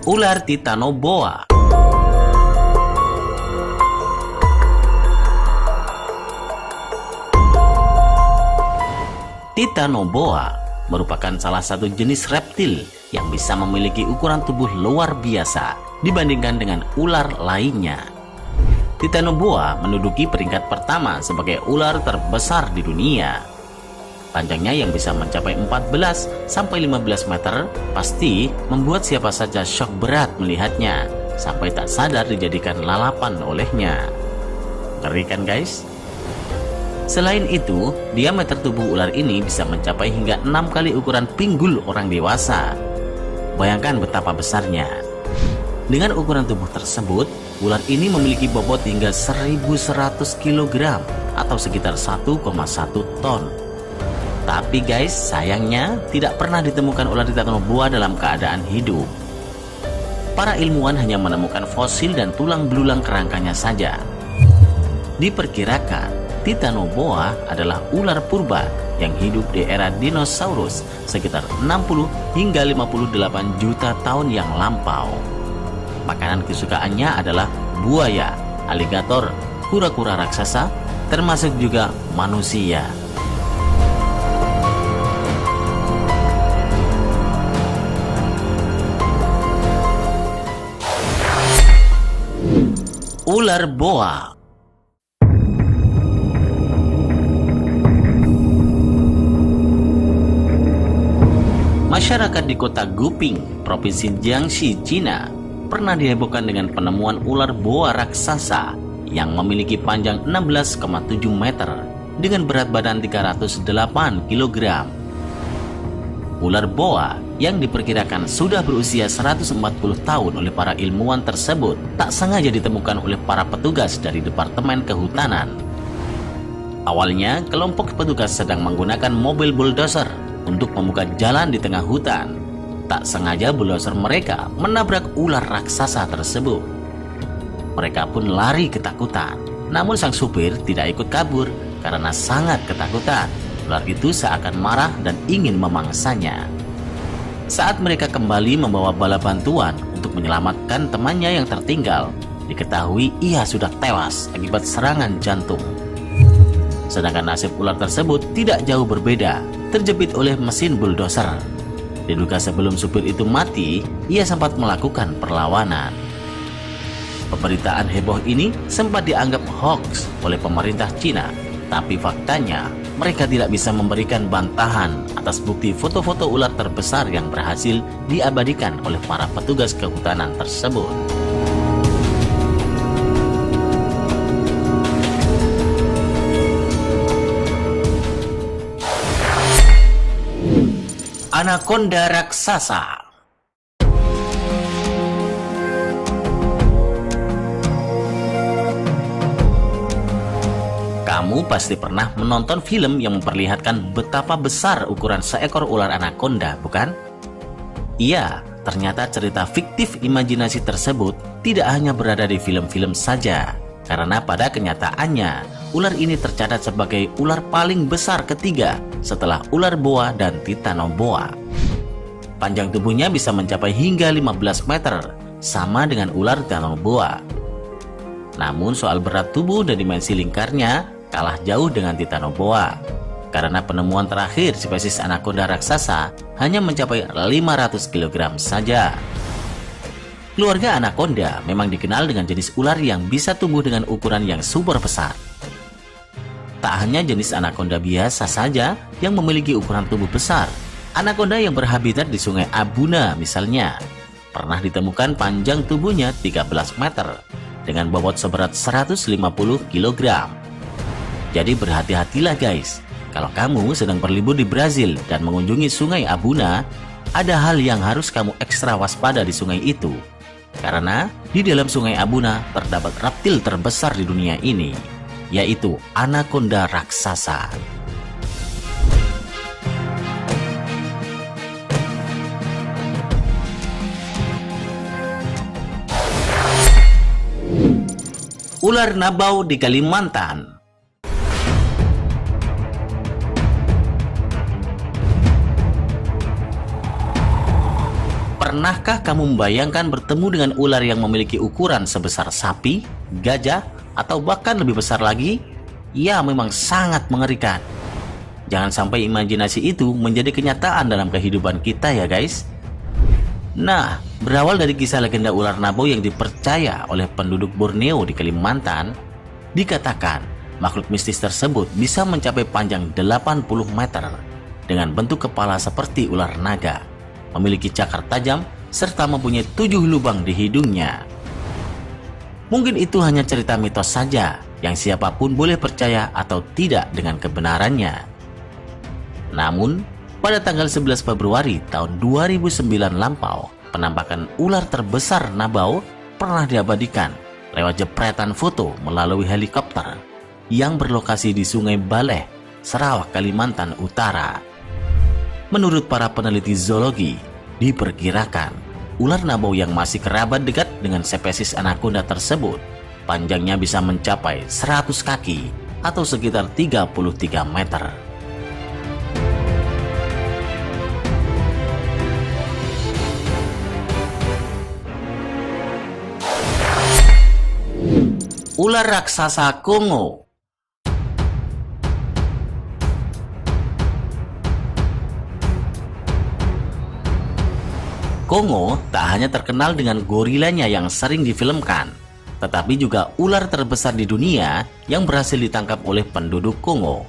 Ular Titanoboa. Titanoboa merupakan salah satu jenis reptil yang bisa memiliki ukuran tubuh luar biasa dibandingkan dengan ular lainnya. Titanoboa menduduki peringkat pertama sebagai ular terbesar di dunia. Panjangnya yang bisa mencapai 14 sampai 15 meter pasti membuat siapa saja syok berat melihatnya sampai tak sadar dijadikan lalapan olehnya. Ngeri kan guys? Selain itu, diameter tubuh ular ini bisa mencapai hingga 6 kali ukuran pinggul orang dewasa. Bayangkan betapa besarnya. Dengan ukuran tubuh tersebut, ular ini memiliki bobot hingga 1100 kg atau sekitar 1,1 ton. Tapi guys, sayangnya tidak pernah ditemukan ular Titanoboa dalam keadaan hidup. Para ilmuwan hanya menemukan fosil dan tulang belulang kerangkanya saja. Diperkirakan, Titanoboa adalah ular purba yang hidup di era dinosaurus sekitar 60 hingga 58 juta tahun yang lampau. Makanan kesukaannya adalah buaya, aligator, kura-kura raksasa, termasuk juga manusia. Ular boa. Masyarakat di kota Guping, Provinsi Jiangxi, Cina, pernah dihebohkan dengan penemuan ular boa raksasa yang memiliki panjang 16,7 meter dengan berat badan 308 kg. Ular boa yang diperkirakan sudah berusia 140 tahun oleh para ilmuwan tersebut tak sengaja ditemukan oleh para petugas dari Departemen Kehutanan. Awalnya, kelompok petugas sedang menggunakan mobil bulldozer untuk membuka jalan di tengah hutan. Tak sengaja bulldozer mereka menabrak ular raksasa tersebut. Mereka pun lari ketakutan. Namun sang supir tidak ikut kabur karena sangat ketakutan. Ular itu seakan marah dan ingin memangsanya. Saat mereka kembali membawa bala bantuan untuk menyelamatkan temannya yang tertinggal, diketahui ia sudah tewas akibat serangan jantung. Sedangkan nasib ular tersebut tidak jauh berbeda, terjepit oleh mesin bulldozer. Diduga sebelum supir itu mati, ia sempat melakukan perlawanan. Pemberitaan heboh ini sempat dianggap hoax oleh pemerintah Cina, tapi faktanya mereka tidak bisa memberikan bantahan atas bukti foto-foto ular terbesar yang berhasil diabadikan oleh para petugas kehutanan tersebut. Anaconda raksasa. Kamu pasti pernah menonton film yang memperlihatkan betapa besar ukuran seekor ular anaconda, bukan? Iya, ternyata cerita fiktif imajinasi tersebut tidak hanya berada di film-film saja, karena pada kenyataannya ular ini tercatat sebagai ular paling besar ketiga setelah ular boa dan Titanoboa. Panjang tubuhnya bisa mencapai hingga 15 meter, sama dengan ular Titanoboa. Namun soal berat tubuh dan dimensi lingkarnya kalah jauh dengan Titanoboa, karena penemuan terakhir spesies anaconda raksasa hanya mencapai 500 kg saja. Keluarga anaconda memang dikenal dengan jenis ular yang bisa tumbuh dengan ukuran yang super besar. Tak hanya jenis anaconda biasa saja yang memiliki ukuran tubuh besar. Anaconda yang berhabitat di Sungai Abuna misalnya, pernah ditemukan panjang tubuhnya 13 meter dengan bobot seberat 150 kg. Jadi berhati-hatilah guys, kalau kamu sedang berlibur di Brazil dan mengunjungi Sungai Abuna, ada hal yang harus kamu ekstra waspada di sungai itu. Karena di dalam Sungai Abuna terdapat reptil terbesar di dunia ini, yaitu anaconda raksasa. Ular nabau di Kalimantan. Pernahkah kamu membayangkan bertemu dengan ular yang memiliki ukuran sebesar sapi, gajah, atau bahkan lebih besar lagi? Ya, memang sangat mengerikan. Jangan sampai imajinasi itu menjadi kenyataan dalam kehidupan kita ya guys. Nah, berawal dari kisah legenda ular nabau yang dipercaya oleh penduduk Borneo di Kalimantan, dikatakan makhluk mistis tersebut bisa mencapai panjang 80 meter dengan bentuk kepala seperti ular naga, memiliki cakar tajam, serta mempunyai 7 lubang di hidungnya. Mungkin itu hanya cerita mitos saja yang siapapun boleh percaya atau tidak dengan kebenarannya. Namun, pada tanggal 11 Februari tahun 2009 lampau, penampakan ular terbesar nabau pernah diabadikan lewat jepretan foto melalui helikopter yang berlokasi di Sungai Baleh, Sarawak, Kalimantan Utara. Menurut para peneliti zoologi, diperkirakan ular nabau yang masih kerabat dekat dengan spesies anaconda tersebut panjangnya bisa mencapai 100 kaki atau sekitar 33 meter. Ular raksasa Kongo. Kongo tak hanya terkenal dengan gorilanya yang sering difilmkan, tetapi juga ular terbesar di dunia yang berhasil ditangkap oleh penduduk Kongo.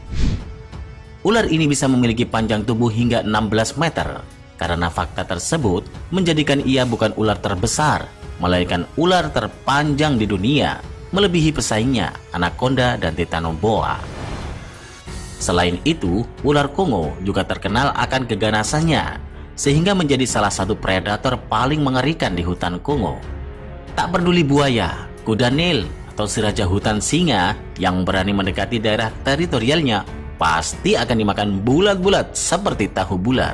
Ular ini bisa memiliki panjang tubuh hingga 16 meter, karena fakta tersebut menjadikan ia bukan ular terbesar, melainkan ular terpanjang di dunia, melebihi pesaingnya anaconda dan titanoboa. Selain itu, ular Kongo juga terkenal akan keganasannya, sehingga menjadi salah satu predator paling mengerikan di hutan Kongo. Tak peduli buaya, kuda Nil, atau si raja hutan singa yang berani mendekati daerah teritorialnya, pasti akan dimakan bulat-bulat seperti tahu bulat.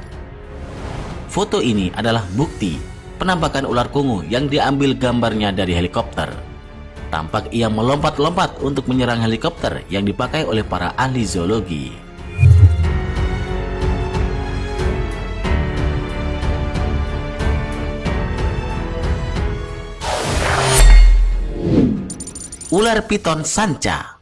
Foto ini adalah bukti penampakan ular Kongo yang diambil gambarnya dari helikopter. Tampak ia melompat-lompat untuk menyerang helikopter yang dipakai oleh para ahli zoologi. Ular piton sanca.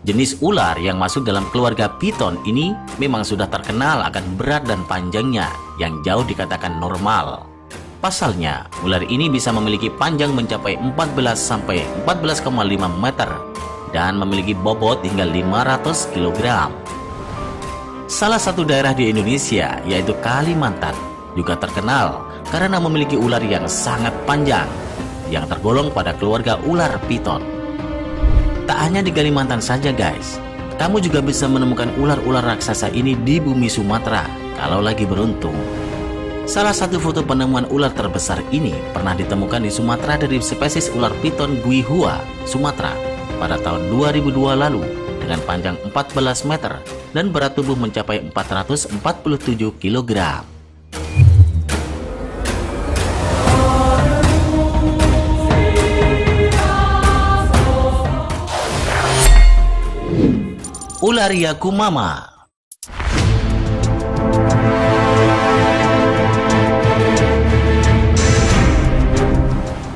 Jenis ular yang masuk dalam keluarga piton ini memang sudah terkenal akan berat dan panjangnya yang jauh dikatakan normal. Pasalnya, ular ini bisa memiliki panjang mencapai 14 sampai 14,5 meter dan memiliki bobot hingga 500 kg. Salah satu daerah di Indonesia, yaitu Kalimantan, juga terkenal karena memiliki ular yang sangat panjang yang tergolong pada keluarga ular piton. Tak hanya di Kalimantan saja guys, kamu juga bisa menemukan ular-ular raksasa ini di bumi Sumatera kalau lagi beruntung. Salah satu foto penemuan ular terbesar ini pernah ditemukan di Sumatera dari spesies ular piton Guihua, Sumatera pada tahun 2002 lalu dengan panjang 14 meter dan berat tubuh mencapai 447 kg. Ular Yakumama.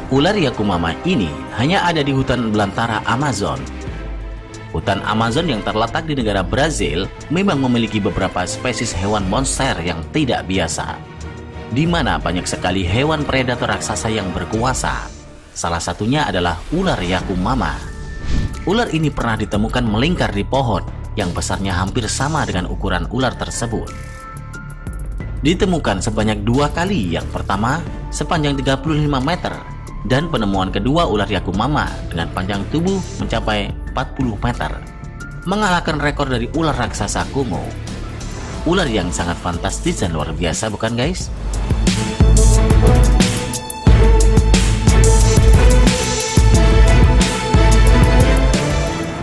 Ular Yakumama ini hanya ada di hutan belantara Amazon. Hutan Amazon yang terletak di negara Brazil memang memiliki beberapa spesies hewan monster yang tidak biasa, di mana banyak sekali hewan predator raksasa yang berkuasa. Salah satunya adalah ular Yakumama. Ular ini pernah ditemukan melingkar di pohon yang besarnya hampir sama dengan ukuran ular tersebut. Ditemukan sebanyak 2 kali, yang pertama sepanjang 35 meter dan penemuan kedua ular Yakumama dengan panjang tubuh mencapai 40 meter, mengalahkan rekor dari ular raksasa Kongo. Ular yang sangat fantastis dan luar biasa, bukan guys?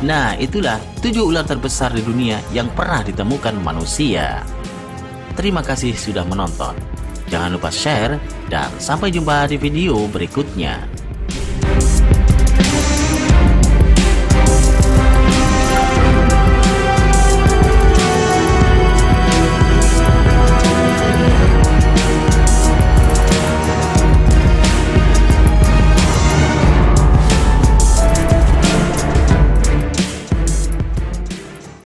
Nah, itulah 7 ular terbesar di dunia yang pernah ditemukan manusia. Terima kasih sudah menonton. Jangan lupa share dan sampai jumpa di video berikutnya.